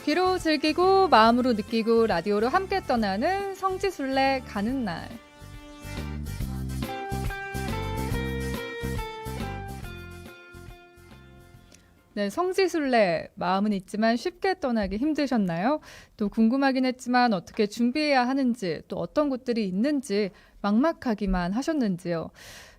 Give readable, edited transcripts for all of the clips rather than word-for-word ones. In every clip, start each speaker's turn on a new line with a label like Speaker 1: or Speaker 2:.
Speaker 1: 귀로 즐기고 마음으로 느끼고 라디오로 함께 떠나는 성지순례 가는 날. 네, 성지순례 마음은 있지만 쉽게 떠나기 힘드셨나요? 또 궁금하긴 했지만 어떻게 준비해야 하는지 또 어떤 곳들이 있는지 막막하기만 하셨는지요?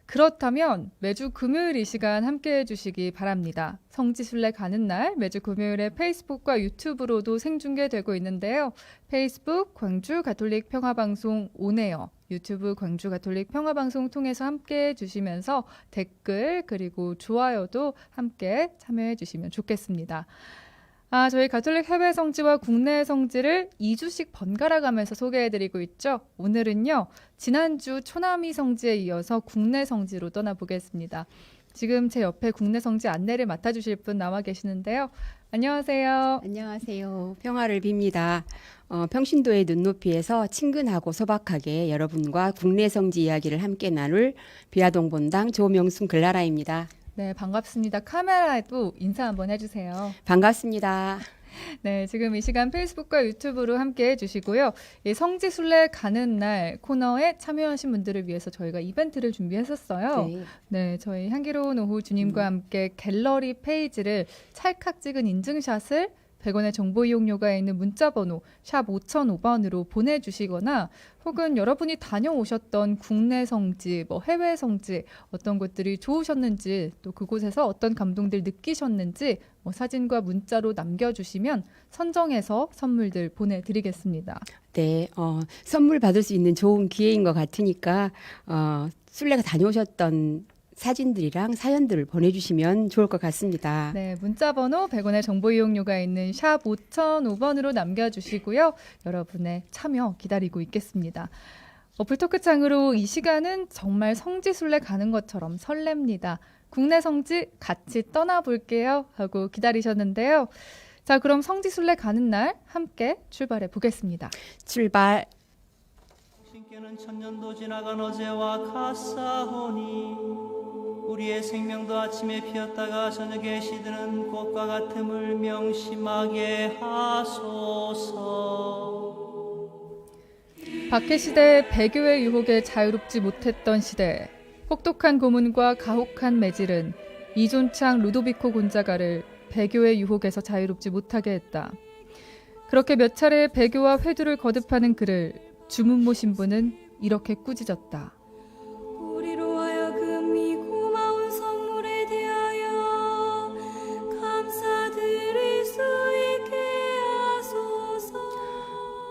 Speaker 1: 그렇다면 매주 금요일 이 시간 함께해 주시기 바랍니다. 성지순례 가는 날 매주 금요일에 페이스북과 유튜브로도 생중계되고 있는데요. 페이스북 광주 가톨릭 평화방송 오네요. 유튜브 광주 가톨릭 평화방송 통해서 함께해 주시면서 댓글 그리고 좋아요도 함께 참여해 주시면 좋겠습니다. 저희 가톨릭 해외 성지와 국내 성지를 2주씩 번갈아 가면서 소개해드리고 있죠. 오늘은요, 지난주 초남이 성지에 이어서 국내 성지로 떠나보겠습니다. 지금 제 옆에 국내 성지 안내를 맡아주실 분 나와 계시는데요. 안녕하세요.
Speaker 2: 안녕하세요. 평화를 빕니다. 평신도의 눈높이에서 친근하고 소박하게 여러분과 국내 성지 이야기를 함께 나눌 비아동 본당 조명순 글라라입니다.
Speaker 1: 네, 반갑습니다. 카메라에도 인사 한번 해주세요.
Speaker 2: 반갑습니다.
Speaker 1: 네, 지금 이 시간 페이스북과 유튜브로 함께 해주시고요. 이 성지순례 가는 날 코너에 참여하신 분들을 위해서 저희가 이벤트를 준비했었어요. 네, 저희 향기로운 오후 주님과 함께 갤러리 페이지를 찰칵 찍은 인증샷을 100원의 정보 이용료가 있는 문자번호 샵 5005번으로 보내주시거나 혹은 여러분이 다녀오셨던 국내 성지, 해외 성지 어떤 곳들이 좋으셨는지 또 그곳에서 어떤 감동들 느끼셨는지 사진과 문자로 남겨주시면 선정해서 선물들 보내드리겠습니다.
Speaker 2: 네, 선물 받을 수 있는 좋은 기회인 것 같으니까 순례가 다녀오셨던 사진들이랑 사연들을 보내주시면 좋을 것 같습니다.
Speaker 1: 네, 문자번호 100원의 정보 이용료가 있는 샵 5005번으로 남겨주시고요. 여러분의 참여 기다리고 있겠습니다. 어플토크창으로 이 시간은 정말 성지순례 가는 것처럼 설렙니다. 국내 성지 같이 떠나볼게요 하고 기다리셨는데요. 자, 그럼 성지순례 가는 날 함께 출발해 보겠습니다.
Speaker 2: 출발!
Speaker 3: 신께는 천년도 지나간 어제와 같사오니 우리의 생명도 아침에 피었다가 저녁에 시드는 꽃과 같음을 명심하게 하소서.
Speaker 1: 박해시대 배교의 유혹에 자유롭지 못했던 시대, 혹독한 고문과 가혹한 매질은 이존창 루도비코 곤자가를 배교의 유혹에서 자유롭지 못하게 했다. 그렇게 몇 차례 배교와 회두를 거듭하는 그를 주문모 신부는 이렇게 꾸짖었다.
Speaker 4: 우리로 하여금 이 고마운 선물에 대하여 감사드릴 수 있게 하소서.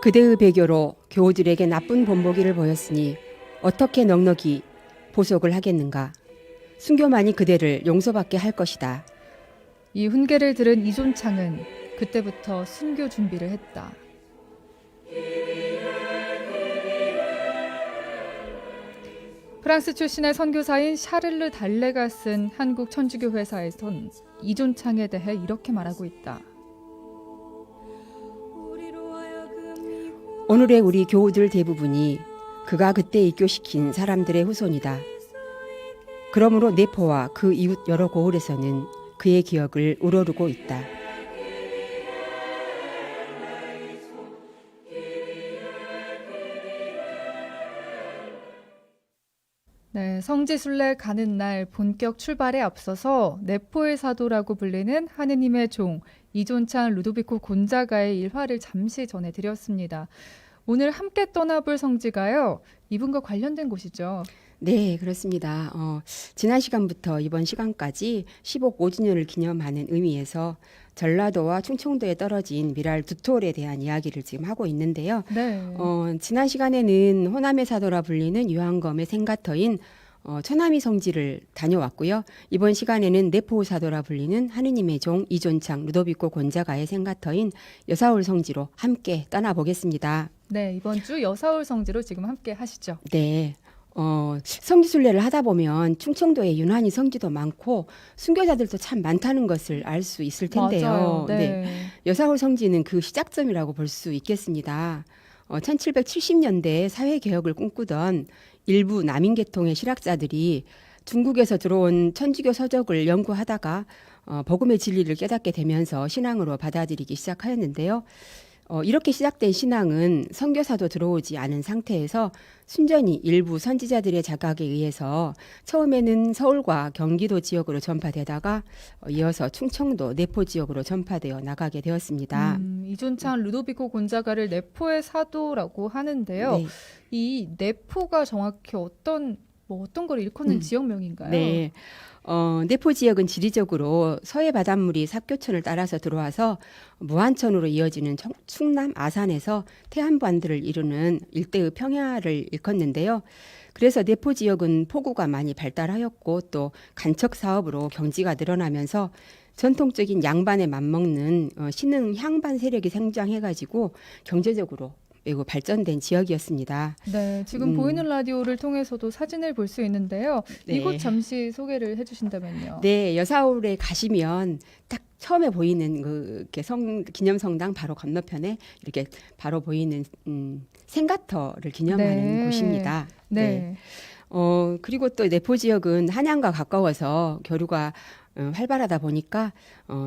Speaker 2: 그대의 배교로 교우들에게 나쁜 본보기를 보였으니 어떻게 넉넉히 보속을 하겠는가. 순교만이 그대를 용서받게 할 것이다.
Speaker 1: 이 훈계를 들은 이존창은 그때부터 순교 준비를 했다. 프랑스 출신의 선교사인 샤를르 달레가 쓴 한국 천주교 회사에선 이존창에 대해 이렇게 말하고 있다.
Speaker 2: 오늘의 우리 교우들 대부분이 그가 그때 입교시킨 사람들의 후손이다. 그러므로 네포와 그 이웃 여러 고을에서는 그의 기억을 우러르고 있다.
Speaker 1: 네, 성지순례 가는 날 본격 출발에 앞서서 네포의 사도라고 불리는 하느님의 종 이존창 루도비코 곤자가의 일화를 잠시 전해드렸습니다. 오늘 함께 떠나볼 성지가요, 이분과 관련된 곳이죠.
Speaker 2: 네, 그렇습니다. 지난 시간부터 이번 시간까지 15억 5주년을 기념하는 의미에서 전라도와 충청도에 떨어진 미랄 두톨에 대한 이야기를 지금 하고 있는데요.
Speaker 1: 네.
Speaker 2: 지난 시간에는 호남의 사도라 불리는 유한검의 생가터인 처남이 성지를 다녀왔고요. 이번 시간에는 네포 사도라 불리는 하느님의 종 이존창 루도비코 곤자가의 생가터인 여사올 성지로 함께 떠나보겠습니다.
Speaker 1: 네, 이번 주 여사올 성지로 지금 함께 하시죠.
Speaker 2: 네. 성지순례를 하다 보면 충청도에 유난히 성지도 많고 순교자들도 참 많다는 것을 알 수 있을 텐데요.
Speaker 1: 맞아요. 네.
Speaker 2: 여사올 성지는 그 시작점이라고 볼 수 있겠습니다. 1770년대에 사회개혁을 꿈꾸던 일부 남인계통의 실학자들이 중국에서 들어온 천주교 서적을 연구하다가 복음의 진리를 깨닫게 되면서 신앙으로 받아들이기 시작하였는데요. 이렇게 시작된 신앙은 선교사도 들어오지 않은 상태에서 순전히 일부 선지자들의 자각에 의해서 처음에는 서울과 경기도 지역으로 전파되다가 이어서 충청도 내포 지역으로 전파되어 나가게 되었습니다.
Speaker 1: 이존창 루도비코 곤자가를 내포의 사도라고 하는데요.
Speaker 2: 네.
Speaker 1: 이 내포가 정확히 어떤 걸 일컫는 지역명인가요?
Speaker 2: 네. 내포 지역은 지리적으로 서해 바닷물이 삽교천을 따라서 들어와서 무안천으로 이어지는 충남 아산에서 태안반도를 이루는 일대의 평야를 일컫는데요. 그래서 내포 지역은 포구가 많이 발달하였고 또 간척 사업으로 경지가 늘어나면서 전통적인 양반에 맞먹는 신흥 향반 세력이 생장해가지고 경제적으로 매우 발전된 지역이었습니다.
Speaker 1: 네, 지금 보이는 라디오를 통해서도 사진을 볼 수 있는데요.
Speaker 2: 네.
Speaker 1: 이곳 잠시 소개를 해주신다면요.
Speaker 2: 네, 여사울에 가시면 딱 처음에 보이는 이렇게 기념성당 바로 건너편에 이렇게 바로 보이는 생가터를 기념하는
Speaker 1: 네.
Speaker 2: 곳입니다.
Speaker 1: 네.
Speaker 2: 그리고 또 내포 지역은 한양과 가까워서 교류가 활발하다 보니까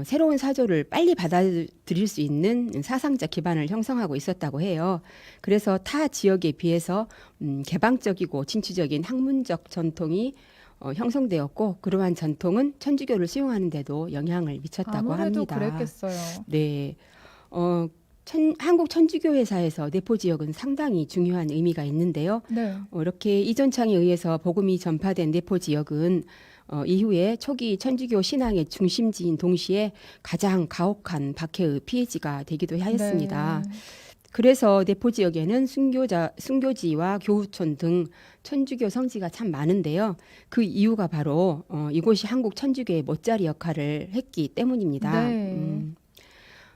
Speaker 2: 새로운 사조를 빨리 받아들일 수 있는 사상적 기반을 형성하고 있었다고 해요. 그래서 타 지역에 비해서 개방적이고 진취적인 학문적 전통이 형성되었고 그러한 전통은 천주교를 수용하는 데도 영향을 미쳤다고
Speaker 1: 아무래도
Speaker 2: 합니다.
Speaker 1: 그랬겠어요.
Speaker 2: 네. 한국 천주교회사에서 내포 지역은 상당히 중요한 의미가 있는데요.
Speaker 1: 네.
Speaker 2: 이렇게 이존창에 의해서 복음이 전파된 내포 지역은 이후에 초기 천주교 신앙의 중심지인 동시에 가장 가혹한 박해의 피해지가 되기도 하였습니다.
Speaker 1: 네.
Speaker 2: 그래서 내포 지역에는 순교지와 교우촌 등 천주교 성지가 참 많은데요. 그 이유가 바로 이곳이 한국 천주교의 못자리 역할을 했기 때문입니다.
Speaker 1: 네.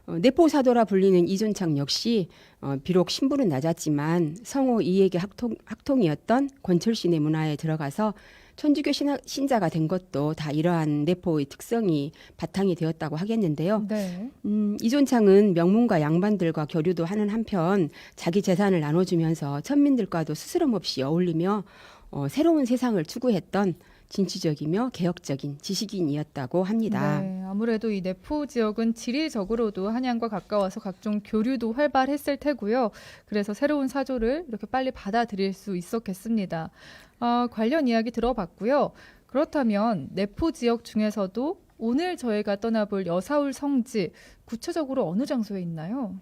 Speaker 2: 내포 사도라 불리는 이존창 역시 비록 신분은 낮았지만 성호 이익의 학통이었던 권철신의 문화에 들어가서 천주교 신자가 된 것도 다 이러한 내포의 특성이 바탕이 되었다고 하겠는데요.
Speaker 1: 네.
Speaker 2: 이존창은 명문가 양반들과 교류도 하는 한편 자기 재산을 나눠주면서 천민들과도 스스럼 없이 어울리며 새로운 세상을 추구했던 진취적이며 개혁적인 지식인이었다고 합니다.
Speaker 1: 네, 아무래도 이 내포 지역은 지리적으로도 한양과 가까워서 각종 교류도 활발했을 테고요. 그래서 새로운 사조를 이렇게 빨리 받아들일 수 있었겠습니다. 관련 이야기 들어봤고요. 그렇다면 내포 지역 중에서도 오늘 저희가 떠나볼 여사울 성지, 구체적으로 어느 장소에 있나요?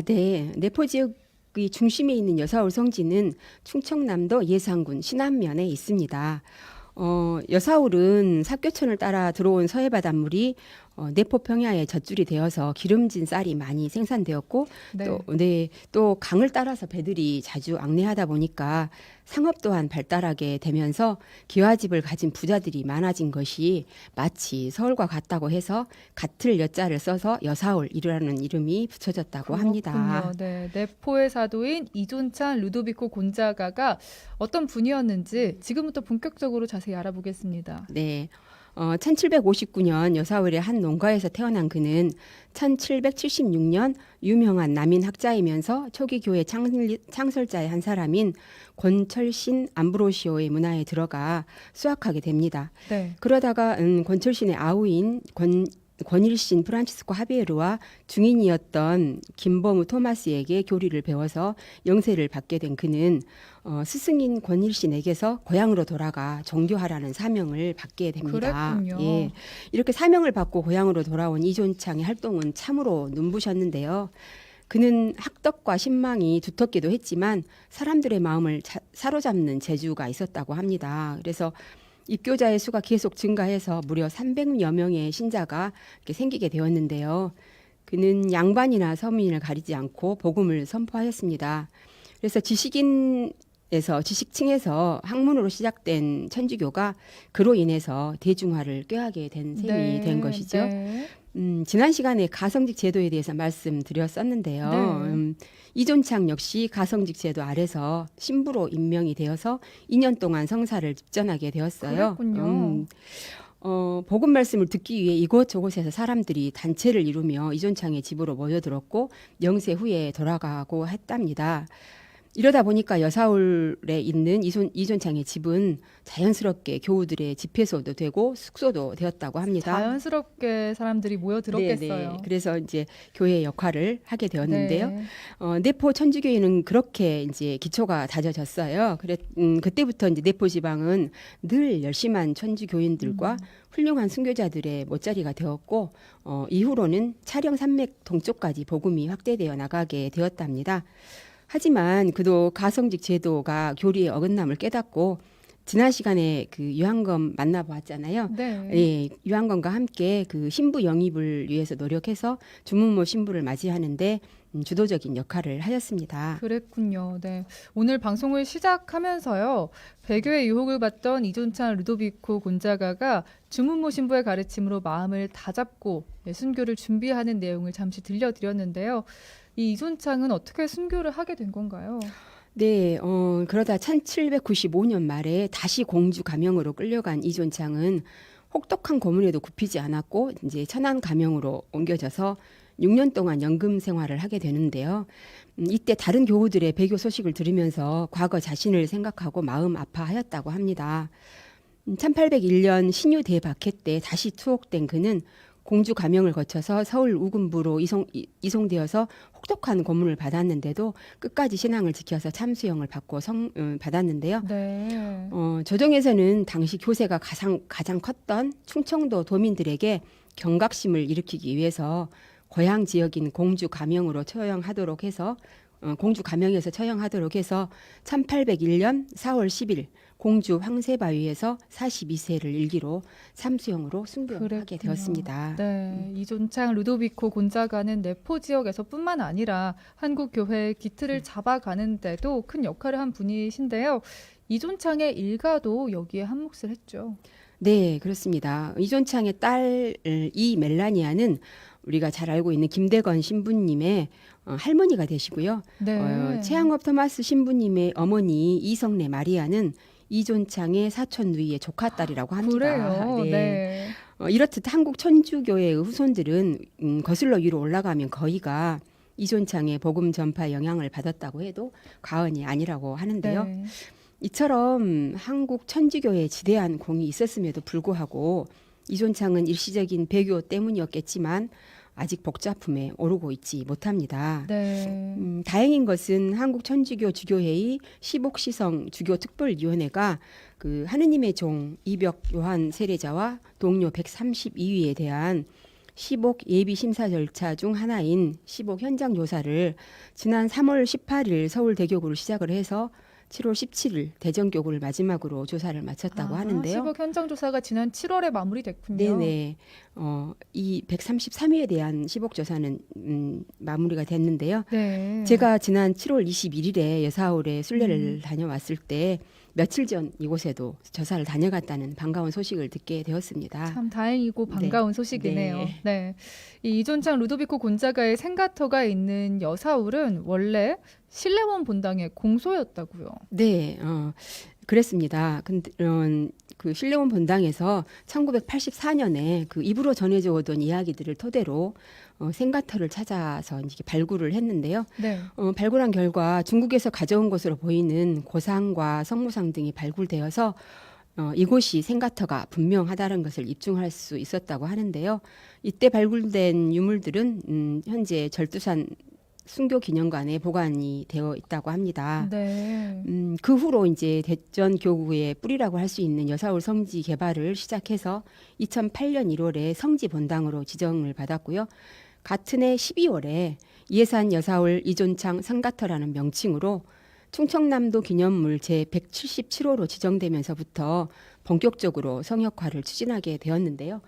Speaker 2: 네. 내포 지역의 중심에 있는 여사울 성지는 충청남도 예산군 신안면에 있습니다. 여사울은 삽교천을 따라 들어온 서해 바닷물이 내포 평야에 젖줄이 되어서 기름진 쌀이 많이 생산되었고
Speaker 1: 네.
Speaker 2: 또 강을 따라서 배들이 자주 항해하다 보니까 상업 또한 발달하게 되면서 기와집을 가진 부자들이 많아진 것이 마치 서울과 같다고 해서 같을 여자를 써서 여사울이라는 이름이 붙여졌다고 합니다.
Speaker 1: 그렇군요. 네, 내포의 사도인 이존찬 루도비코 곤자가가 어떤 분이었는지 지금부터 본격적으로 자세히 알아보겠습니다.
Speaker 2: 네. 1759년 여사울의 한 농가에서 태어난 그는 1776년 유명한 남인 학자이면서 초기 교회 창설자의 한 사람인 권철신 암브로시오의 문화에 들어가 수학하게 됩니다.
Speaker 1: 네.
Speaker 2: 그러다가 권철신의 아우인 권일신 프란치스코 하비에르와 중인이었던 김범우 토마스에게 교리를 배워서 영세를 받게 된 그는 스승인 권일신에게서 고향으로 돌아가 정교하라는 사명을 받게 됩니다.
Speaker 1: 그랬군요.
Speaker 2: 예, 이렇게 사명을 받고 고향으로 돌아온 이존창의 활동은 참으로 눈부셨는데요. 그는 학덕과 신망이 두텁기도 했지만 사람들의 마음을 사로잡는 재주가 있었다고 합니다. 그래서 입교자의 수가 계속 증가해서 무려 300여 명의 신자가 이렇게 생기게 되었는데요. 그는 양반이나 서민을 가리지 않고 복음을 선포하였습니다. 그래서 지식층에서 학문으로 시작된 천주교가 그로 인해서 대중화를 꾀하게 된 셈이 된 것이죠.
Speaker 1: 네.
Speaker 2: 지난 시간에 가성직 제도에 대해서 말씀드렸었는데요.
Speaker 1: 네.
Speaker 2: 이존창 역시 가성직 제도 아래서 신부로 임명이 되어서 2년 동안 성사를 집전하게 되었어요.
Speaker 1: 그랬군요.
Speaker 2: 복음 말씀을 듣기 위해 이곳저곳에서 사람들이 단체를 이루며 이존창의 집으로 모여들었고 영세 후에 돌아가고 했답니다. 이러다 보니까 여사울에 있는 이존창의 집은 자연스럽게 교우들의 집회소도 되고 숙소도 되었다고 합니다.
Speaker 1: 자연스럽게 사람들이 모여들었겠어요.
Speaker 2: 네네. 그래서 이제 교회의 역할을 하게 되었는데요.
Speaker 1: 네.
Speaker 2: 내포 천주교회는 그렇게 이제 기초가 다져졌어요. 그때부터 이제 내포 지방은 늘 열심한 천주교인들과 훌륭한 순교자들의 못자리가 되었고 이후로는 차령 산맥 동쪽까지 복음이 확대되어 나가게 되었답니다. 하지만 그도 가성직 제도가 교리의 어긋남을 깨닫고 지난 시간에 그 유한검 만나보았잖아요.
Speaker 1: 네.
Speaker 2: 예, 유한검과 함께 그 신부 영입을 위해서 노력해서 주문모 신부를 맞이하는데 주도적인 역할을 하였습니다.
Speaker 1: 그랬군요. 네. 오늘 방송을 시작하면서요. 배교의 유혹을 받던 이존찬 루도비코 곤자가가 주문모 신부의 가르침으로 마음을 다잡고 순교를 준비하는 내용을 잠시 들려드렸는데요. 이 이존창은 어떻게 순교를 하게 된 건가요?
Speaker 2: 네, 그러다 1795년 말에 다시 공주 가명으로 끌려간 이존창은 혹독한 고문에도 굽히지 않았고 이제 천안 가명으로 옮겨져서 6년 동안 연금 생활을 하게 되는데요. 이때 다른 교우들의 배교 소식을 들으면서 과거 자신을 생각하고 마음 아파하였다고 합니다. 1801년 신유 대박해 때 다시 투옥된 그는 공주 가명을 거쳐서 서울 우군부로 이송되어서 혹독한 고문을 받았는데도 끝까지 신앙을 지켜서 참수형을 받고 받았는데요.
Speaker 1: 네.
Speaker 2: 조정에서는 당시 교세가 가장 컸던 충청도 도민들에게 경각심을 일으키기 위해서 고향 지역인 공주 가명으로 처형하도록 해서 공주 가명에서 처형하도록 해서 1801년 4월 10일 공주 황새바위에서 42세를 일기로 참수형으로 순교하게
Speaker 1: 그랬군요.
Speaker 2: 되었습니다.
Speaker 1: 네, 이존창 루도비코 곤자가는 내포 지역에서뿐만 아니라 한국 교회의 기틀을 잡아가는 데도 큰 역할을 한 분이신데요. 이존창의 일가도 여기에 한 몫을 했죠.
Speaker 2: 네, 그렇습니다. 이존창의 딸 이멜라니아는 우리가 잘 알고 있는 김대건 신부님의 할머니가 되시고요.
Speaker 1: 네.
Speaker 2: 최양업 토마스 신부님의 어머니 이성래 마리아는 이존창의 사촌 누이의 조카 딸이라고 합니다.
Speaker 1: 그래요.
Speaker 2: 네.
Speaker 1: 네.
Speaker 2: 이렇듯 한국 천주교회의 후손들은 거슬러 위로 올라가면 거의가 이존창의 복음 전파 영향을 받았다고 해도 과언이 아니라고 하는데요.
Speaker 1: 네.
Speaker 2: 이처럼 한국 천주교회에 지대한 공이 있었음에도 불구하고 이존창은 일시적인 배교 때문이었겠지만 아직 복잡함에 오르고 있지 못합니다.
Speaker 1: 네.
Speaker 2: 다행인 것은 한국 천주교 주교회의 시복시성 주교특별위원회가 그 하느님의 종 이벽 요한 세례자와 동료 132위에 대한 시복 예비 심사 절차 중 하나인 시복 현장 조사를 지난 3월 18일 서울대교구로 시작을 해서 7월 17일 대전교구를 마지막으로 조사를 마쳤다고 하는데요.
Speaker 1: 시복 현장 조사가 지난 7월에 마무리됐군요.
Speaker 2: 네네. 이 133위에 대한 시복 조사는 마무리가 됐는데요.
Speaker 1: 네.
Speaker 2: 제가 지난 7월 21일에 여사울에 순례를 다녀왔을 때 며칠 전 이곳에도 조사를 다녀갔다는 반가운 소식을 듣게 되었습니다.
Speaker 1: 참 다행이고 반가운 소식이네요.
Speaker 2: 네.
Speaker 1: 네. 이 이존창 루도비코 곤자가의 생가터가 있는 여사울은 원래 신레원 본당의 공소였다고요.
Speaker 2: 네, 그랬습니다. 근데 그 신레원 본당에서 1984년에 그 입으로 전해져 오던 이야기들을 토대로 생가터를 찾아서 이제 발굴을 했는데요.
Speaker 1: 네.
Speaker 2: 발굴한 결과 중국에서 가져온 것으로 보이는 고상과 성모상 등이 발굴되어서 이곳이 생가터가 분명하다는 것을 입증할 수 있었다고 하는데요. 이때 발굴된 유물들은 현재 절두산 순교기념관에 보관이 되어 있다고 합니다.
Speaker 1: 네.
Speaker 2: 그 후로 이제 대전 교구의 뿌리라고 할 수 있는 여사울 성지 개발을 시작해서 2008년 1월에 성지 본당으로 지정을 받았고요. 같은 해 12월에 예산 여사울 이존창 성가터라는 명칭으로 충청남도 기념물 제177호로 지정되면서부터 본격적으로 성역화를 추진하게 되었는데요.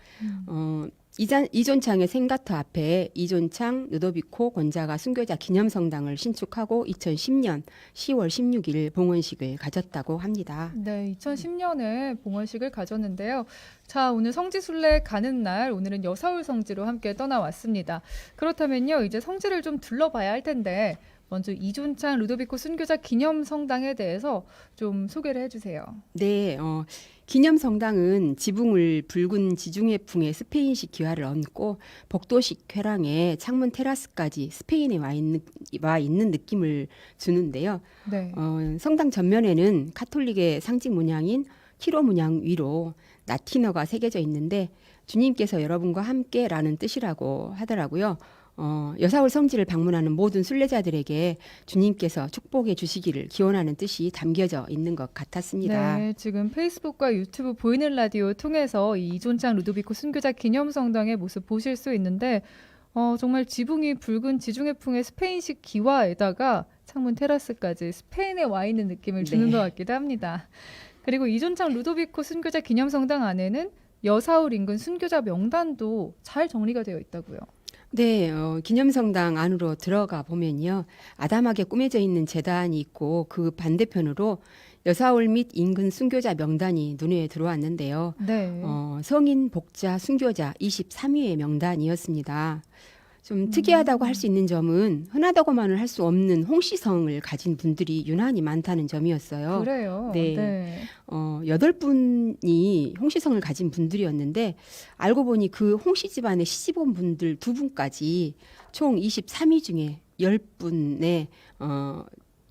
Speaker 2: 이존창의 생가터 앞에 이존창 루도비코 곤자가 순교자 기념성당을 신축하고 2010년 10월 16일 봉헌식을 가졌다고 합니다.
Speaker 1: 네, 2010년에 봉헌식을 가졌는데요. 자, 오늘 성지순례 가는 날, 오늘은 여사울 성지로 함께 떠나왔습니다. 그렇다면요, 이제 성지를 좀 둘러봐야 할 텐데 먼저 이존창 루도비코 순교자 기념 성당에 대해서 좀 소개를 해주세요.
Speaker 2: 네, 기념 성당은 지붕을 붉은 지중해풍의 스페인식 기와를 얹고 복도식 쾌랑에 창문 테라스까지 스페인에 와 있는 느낌을 주는데요.
Speaker 1: 네.
Speaker 2: 성당 전면에는 카톨릭의 상징 문양인 키로 문양 위로 라틴어가 새겨져 있는데 주님께서 여러분과 함께라는 뜻이라고 하더라고요. 여사울 성지를 방문하는 모든 순례자들에게 주님께서 축복해 주시기를 기원하는 뜻이 담겨져 있는 것 같았습니다.
Speaker 1: 네, 지금 페이스북과 유튜브 보이는 라디오 통해서 이 이존창 루도비코 순교자 기념성당의 모습 보실 수 있는데 정말 지붕이 붉은 지중해풍의 스페인식 기와에다가 창문 테라스까지 스페인에 와 있는 느낌을 주는
Speaker 2: 네.
Speaker 1: 것 같기도 합니다. 그리고 이존창 루도비코 순교자 기념성당 안에는 여사울 인근 순교자 명단도 잘 정리가 되어 있다고요.
Speaker 2: 네, 기념성당 안으로 들어가 보면요. 아담하게 꾸며져 있는 제단이 있고 그 반대편으로 여사울 및 인근 순교자 명단이 눈에 들어왔는데요.
Speaker 1: 네.
Speaker 2: 성인, 복자, 순교자 23위의 명단이었습니다. 좀 특이하다고 할 수 있는 점은 흔하다고만은 할 수 없는 홍시성을 가진 분들이 유난히 많다는 점이었어요.
Speaker 1: 그래요.
Speaker 2: 네.
Speaker 1: 네.
Speaker 2: 8분이 홍시성을 가진 분들이었는데 알고 보니 그 홍씨 집안에 시집온 분들 2분까지 총 23위 중에 10분의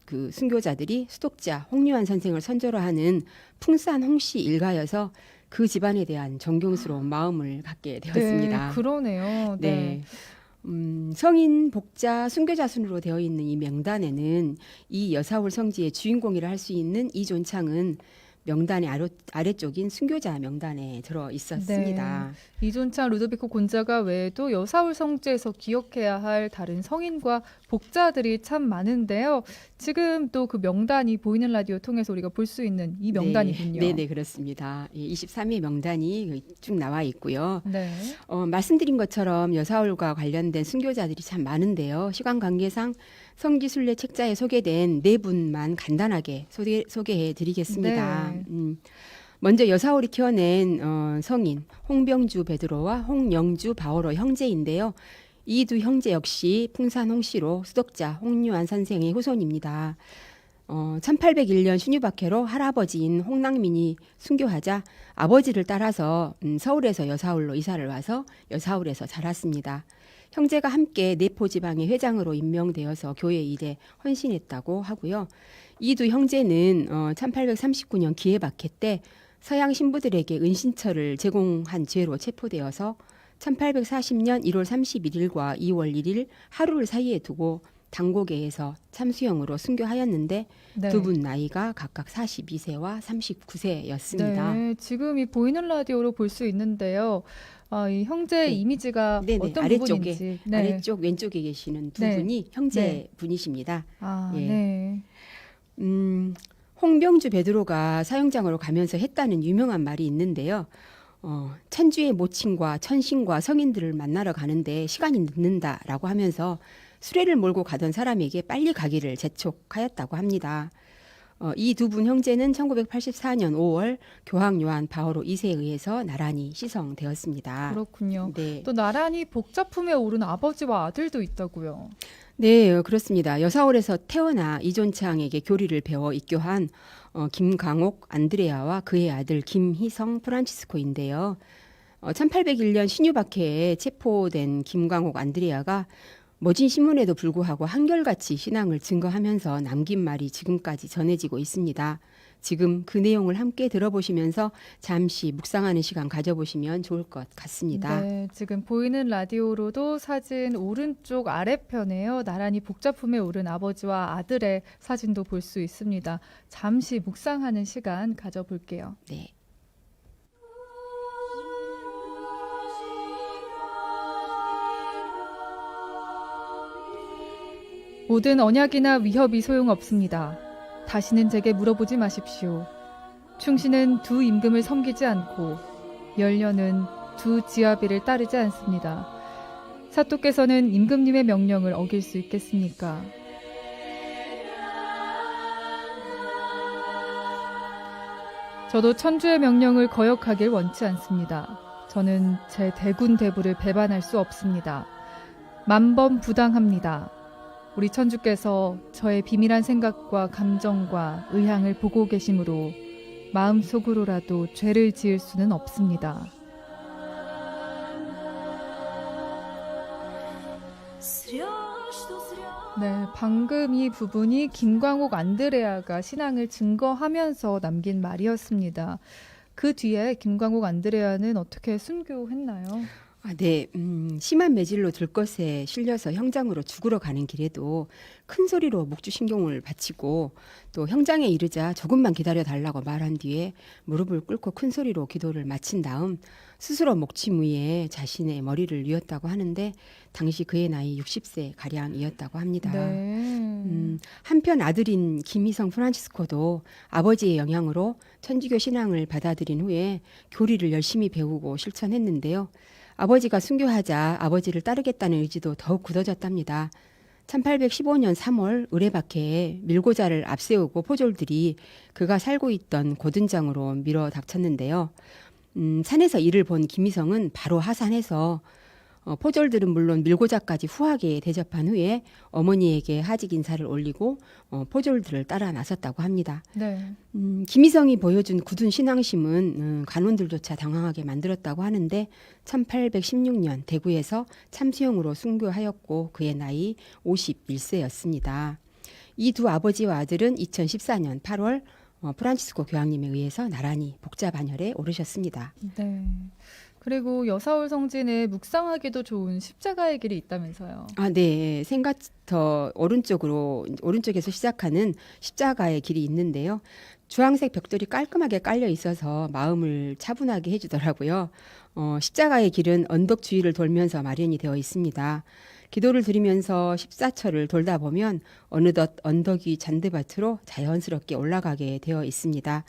Speaker 2: 그 순교자들이 수독자 홍유한 선생을 선조로 하는 풍산 홍씨 일가여서 그 집안에 대한 존경스러운 마음을 갖게 되었습니다.
Speaker 1: 네, 그러네요. 네.
Speaker 2: 네. 성인, 복자, 순교자 순으로 되어 있는 이 명단에는 이 여사울 성지의 주인공이라 할 수 있는 이존창은 명단의 아래쪽인 순교자 명단에 들어 있었습니다.
Speaker 1: 이존창 루도비코 곤자가 외에도 여사울 성지에서 기억해야 할 다른 성인과 복자들이 참 많은데요. 지금 또 그 명단이 보이는 라디오 통해서 우리가 볼 수 있는 이 명단이군요.
Speaker 2: 네, 그렇습니다. 23위의 명단이 쭉 나와 있고요.
Speaker 1: 네.
Speaker 2: 말씀드린 것처럼 여사울과 관련된 순교자들이 참 많은데요. 시간 관계상 성지순례 책자에 소개된 4분만 간단하게 소개해 드리겠습니다.
Speaker 1: 네.
Speaker 2: 먼저 여사울이 키워낸 성인 홍병주 베드로와 홍영주 바오로 형제인데요. 이 두 형제 역시 풍산 홍씨로 수독자 홍유한 선생의 후손입니다. 1801년 신유박해로 할아버지인 홍랑민이 순교하자 아버지를 따라서 서울에서 여사울로 이사를 와서 여사울에서 자랐습니다. 형제가 함께 내포 지방의 회장으로 임명되어서 교회 일에 헌신했다고 하고요. 이 두 형제는 1839년 기해박해 때 서양 신부들에게 은신처를 제공한 죄로 체포되어서 1840년 1월 31일과 2월 1일 하루를 사이에 두고 당고개에서 참수형으로 순교하였는데
Speaker 1: 네.
Speaker 2: 두 분 나이가 각각 42세와 39세였습니다.
Speaker 1: 네, 지금 이 보이는 라디오로 볼 수 있는데요. 이 형제의
Speaker 2: 네.
Speaker 1: 이미지가
Speaker 2: 네네,
Speaker 1: 어떤
Speaker 2: 아래쪽에,
Speaker 1: 부분인지. 네.
Speaker 2: 아래쪽 왼쪽에 계시는 두
Speaker 1: 네.
Speaker 2: 분이 형제 분이십니다.
Speaker 1: 아,
Speaker 2: 예.
Speaker 1: 네.
Speaker 2: 홍병주 베드로가 사형장으로 가면서 했다는 유명한 말이 있는데요. 천주의 모친과 천신과 성인들을 만나러 가는데 시간이 늦는다라고 하면서 수레를 몰고 가던 사람에게 빨리 가기를 재촉하였다고 합니다. 이 두 분 형제는 1984년 5월 교황 요한 바오로 2세에 의해서 나란히 시성되었습니다.
Speaker 1: 그렇군요.
Speaker 2: 네.
Speaker 1: 또 나란히 복자품에 오른 아버지와 아들도 있다고요.
Speaker 2: 네, 그렇습니다. 여사울에서 태어나 이존창에게 교리를 배워 입교한 김강옥 안드레아와 그의 아들 김희성 프란치스코인데요. 1801년 신유박해에 체포된 김강옥 안드레아가 멋진 신문에도 불구하고 한결같이 신앙을 증거하면서 남긴 말이 지금까지 전해지고 있습니다. 지금 그 내용을 함께 들어보시면서 잠시 묵상하는 시간 가져보시면 좋을 것 같습니다.
Speaker 1: 네, 지금 보이는 라디오로도 사진 오른쪽 아래편에요. 나란히 복자품에 오른 아버지와 아들의 사진도 볼 수 있습니다. 잠시 묵상하는 시간 가져볼게요.
Speaker 2: 네.
Speaker 1: 모든 언약이나 위협이 소용없습니다. 다시는 제게 물어보지 마십시오. 충신은 두 임금을 섬기지 않고 열녀는 두 지아비를 따르지 않습니다. 사또께서는 임금님의 명령을 어길 수 있겠습니까? 저도 천주의 명령을 거역하길 원치 않습니다. 저는 제 대군 대부를 배반할 수 없습니다. 만번 부당합니다. 우리 천주께서 저의 비밀한 생각과 감정과 의향을 보고 계심으로 마음속으로라도 죄를 지을 수는 없습니다. 네, 방금 이 부분이 김광옥 안드레아가 신앙을 증거하면서 남긴 말이었습니다. 그 뒤에 김광옥 안드레아는 어떻게 순교했나요?
Speaker 2: 네, 심한 매질로 들것에 실려서 형장으로 죽으러 가는 길에도 큰 소리로 묵주신경을 바치고 또 형장에 이르자 조금만 기다려 달라고 말한 뒤에 무릎을 꿇고 큰 소리로 기도를 마친 다음 스스로 목침 위에 자신의 머리를 뉘었다고 하는데 당시 그의 나이 60세 가량이었다고 합니다.
Speaker 1: 네.
Speaker 2: 한편 아들인 김희성 프란치스코도 아버지의 영향으로 천주교 신앙을 받아들인 후에 교리를 열심히 배우고 실천했는데요. 아버지가 순교하자 아버지를 따르겠다는 의지도 더욱 굳어졌답니다. 1815년 3월 의뢰박해에 밀고자를 앞세우고 포졸들이 그가 살고 있던 고든장으로 밀어 닥쳤는데요. 산에서 이를 본 김희성은 바로 하산해서 포졸들은 물론 밀고자까지 후하게 대접한 후에 어머니에게 하직 인사를 올리고 포졸들을 따라 나섰다고 합니다.
Speaker 1: 네.
Speaker 2: 김희성이 보여준 굳은 신앙심은 간원들조차 당황하게 만들었다고 하는데 1816년 대구에서 참수형으로 순교하였고 그의 나이 51세였습니다. 이 두 아버지와 아들은 2014년 8월 프란치스코 교황님에 의해서 나란히 복자반열에 오르셨습니다.
Speaker 1: 네. 그리고 여사올 성진에 묵상하기도 좋은 십자가의 길이 있다면서요.
Speaker 2: 네. 생가터 오른쪽에서 시작하는 십자가의 길이 있는데요. 주황색 벽돌이 깔끔하게 깔려 있어서 마음을 차분하게 해주더라고요. 십자가의 길은 언덕 주위를 돌면서 마련이 되어 있습니다. 기도를 드리면서 14철을 돌다 보면 어느덧 언덕 위 잔디밭으로 자연스럽게 올라가게 되어 있습니다.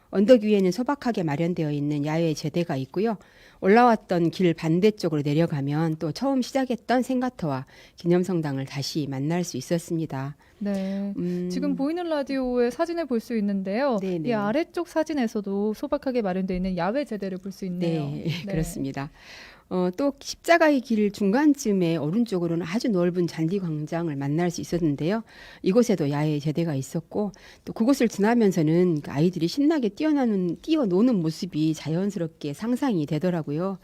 Speaker 2: 언덕 위에는 소박하게 마련되어 있는 야외 제대가 있고요. 올라왔던 길 반대쪽으로 내려가면 또 처음 시작했던 생가터와 기념성당을 다시 만날 수 있었습니다.
Speaker 1: 네. 지금 보이는 라디오의 사진을 볼 수 있는데요.
Speaker 2: 네네.
Speaker 1: 이 아래쪽 사진에서도 소박하게 마련되어 있는 야외 제대를 볼 수 있네요.
Speaker 2: 네, 그렇습니다. 또 십자가의 길 중간쯤에 오른쪽으로는 아주 넓은 잔디 광장을 만날 수 있었는데요. 이곳에도 야외 제대가 있었고 또 그곳을 지나면서는 아이들이 신나게 뛰어노는 모습이 자연스럽게 상상이 되더라고요.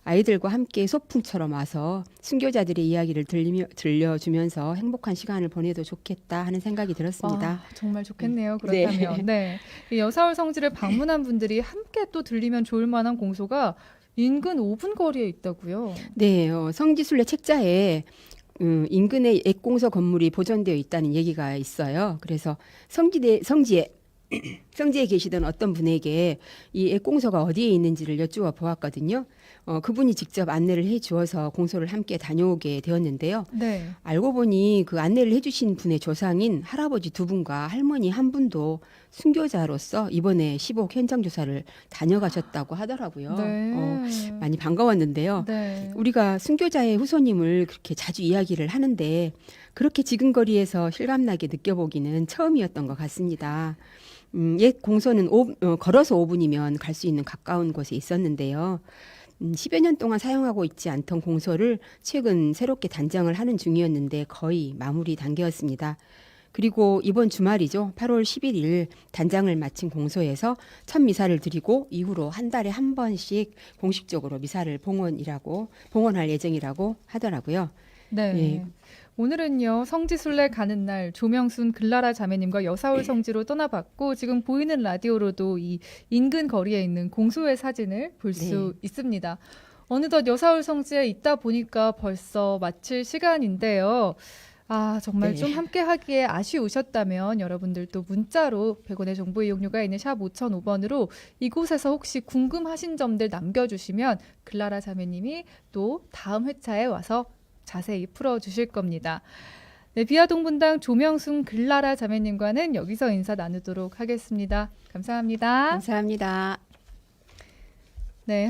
Speaker 2: 아이들과 함께 소풍처럼 와서 순교자들의 이야기를 들려주면서 행복한 시간을 보내도 좋겠다 하는 생각이 들었습니다.
Speaker 1: 정말 좋겠네요. 그렇다면. 네. 이 여사올 성지를 방문한 분들이 함께 또 들리면 좋을 만한 공소가 인근 5분 거리에 있다고요.
Speaker 2: 네, 성지순례 책자에 인근에 액공서 건물이 보존되어 있다는 얘기가 있어요. 그래서 성지에 계시던 어떤 분에게 이 액공서가 어디에 있는지를 여쭈어 보았거든요. 그분이 직접 안내를 해주어서 공소를 함께 다녀오게 되었는데요.
Speaker 1: 네.
Speaker 2: 알고 보니 그 안내를 해주신 분의 조상인 할아버지 두 분과 할머니 한 분도 순교자로서 이번에 시복 현장 조사를 다녀가셨다고 하더라고요.
Speaker 1: 네.
Speaker 2: 많이 반가웠는데요.
Speaker 1: 네.
Speaker 2: 우리가 순교자의 후손님을 그렇게 자주 이야기를 하는데 그렇게 지근거리에서 실감나게 느껴보기는 처음이었던 것 같습니다. 옛 공소는 걸어서 5분이면 갈 수 있는 가까운 곳에 있었는데요. 10여 년 동안 사용하고 있지 않던 공소를 최근 새롭게 단장을 하는 중이었는데 거의 마무리 단계였습니다. 그리고 이번 주말이죠. 8월 11일 단장을 마친 공소에서 첫 미사를 드리고 이후로 한 달에 한 번씩 공식적으로 미사를 봉헌할 예정이라고 하더라고요.
Speaker 1: 네.
Speaker 2: 네.
Speaker 1: 오늘은요, 성지순례 가는 날 조명순 글라라 자매님과 여사올 성지로 떠나봤고 지금 보이는 라디오로도 이 인근 거리에 있는 공소의 사진을 볼 수 있습니다. 어느덧 여사올 성지에 있다 보니까 벌써 마칠 시간인데요. 정말 좀 함께 하기에 아쉬우셨다면 여러분들도 문자로 100원의 정보 이용료가 있는 샵 5005번으로 이곳에서 혹시 궁금하신 점들 남겨주시면 글라라 자매님이 또 다음 회차에 와서 자세히 풀어주실 겁니다. 네, 비아동분당 조명순 글라라 자매님과는 여기서 인사 나누도록 하겠습니다. 감사합니다.
Speaker 2: 감사합니다.
Speaker 1: 네.